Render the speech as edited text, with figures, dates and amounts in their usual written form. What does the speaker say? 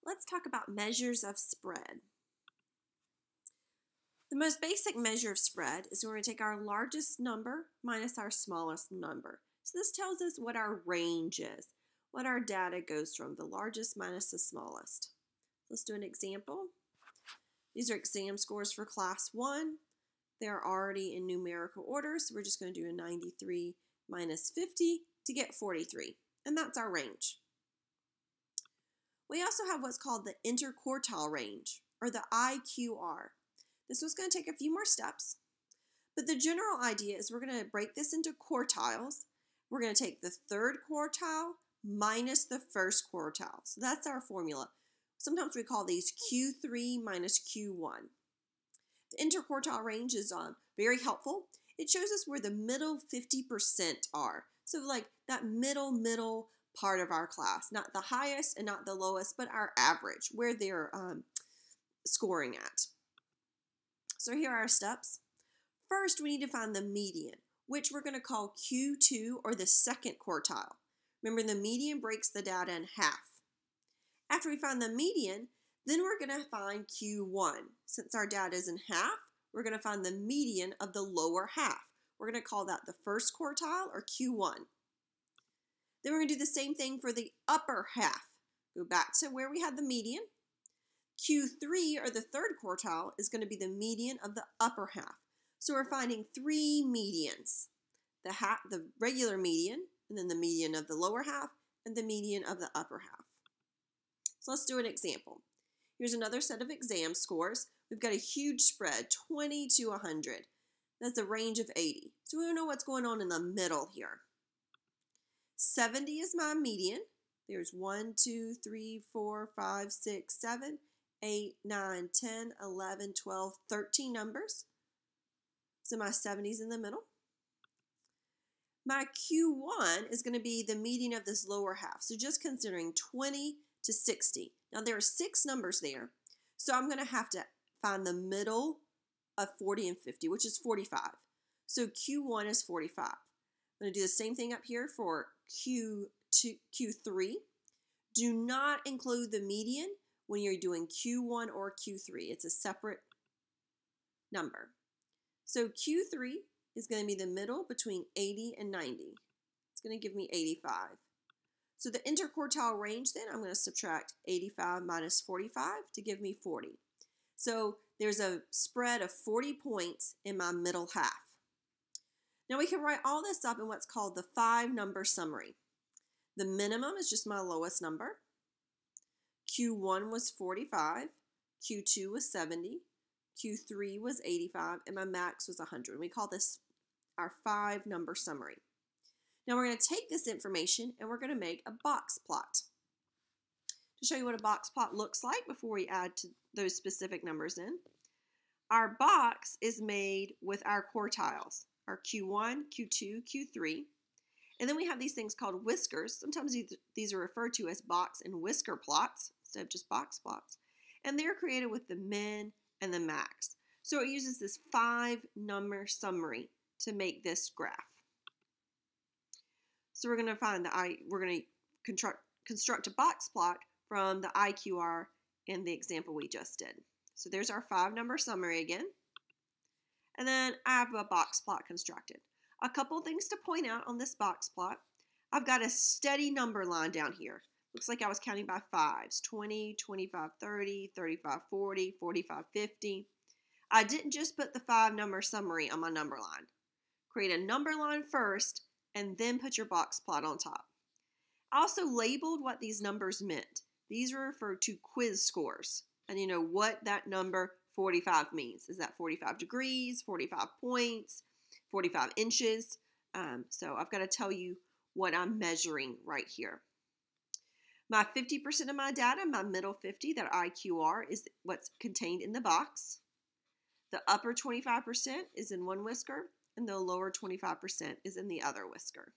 Let's talk about measures of spread. The most basic measure of spread is we're going to take our largest number minus our smallest number. So this tells us what our range is, what our data goes from, the largest minus the smallest. Let's do an example. These are exam scores for class 1. They're already in numerical order, so we're just going to do a 93 minus 50 to get 43, and that's our range. We also have what's called the interquartile range, or the IQR. This one's going to take a few more steps, but the general idea is we're going to break this into quartiles. We're going to take the third quartile minus the first quartile. So that's our formula. Sometimes we call these Q3 minus Q1. The interquartile range is very helpful. It shows us where the middle 50% are. So like that middle part of our class, not the highest and not the lowest, but our average, where they're scoring at. So here are our steps. First, we need to find the median, which we're going to call Q2 or the second quartile. Remember, the median breaks the data in half. After we find the median, then we're going to find Q1. Since our data is in half, we're going to find the median of the lower half. We're going to call that the first quartile or Q1. Then we're going to do the same thing for the upper half. Go back to where we had the median. Q3 or the third quartile is going to be the median of the upper half. So we're finding 3 medians. The regular median, and then the median of the lower half, and the median of the upper half. So let's do an example. Here's another set of exam scores. We've got a huge spread, 20 to 100. That's a range of 80. So we don't know what's going on in the middle here. 70 is my median. There's 1, 2, 3, 4, 5, 6, 7, 8, 9, 10, 11, 12, 13 numbers. So my 70 is in the middle. My Q1 is going to be the median of this lower half. So just considering 20 to 60. Now there are 6 numbers there. So I'm going to have to find the middle of 40 and 50, which is 45. So Q1 is 45. I'm going to do the same thing up here for Q3. Do not include the median when you're doing Q1 or Q3. It's a separate number. So Q3 is going to be the middle between 80 and 90. It's going to give me 85. So the interquartile range then, I'm going to subtract 85 minus 45 to give me 40. So there's a spread of 40 points in my middle half. Now we can write all this up in what's called the 5-number summary. The minimum is just my lowest number. Q1 was 45, Q2 was 70, Q3 was 85, and my max was 100. We call this our 5-number summary. Now we're going to take this information and we're going to make a box plot. To show you what a box plot looks like before we add to those specific numbers in, our box is made with our quartiles, our Q1, Q2, Q3, and then we have these things called whiskers. Sometimes these are referred to as box and whisker plots instead of just box plots, and they're created with the min and the max. So it uses this 5-number summary to make this graph. So we're going to construct a box plot from the IQR in the example we just did. So there's our 5-number summary again. And then I have a box plot constructed. A couple things to point out on this box plot. I've got a steady number line down here. Looks like I was counting by 5s, 20, 25, 30, 35, 40, 45, 50. I didn't just put the 5-number summary on my number line. Create a number line first and then put your box plot on top. I also labeled what these numbers meant. These are referred to quiz scores. And you know what that number 45 means. Is that 45 degrees, 45 points, 45 inches? So I've got to tell you what I'm measuring right here. My 50% of my data, my middle 50, that IQR, is what's contained in the box. The upper 25% is in one whisker, and the lower 25% is in the other whisker.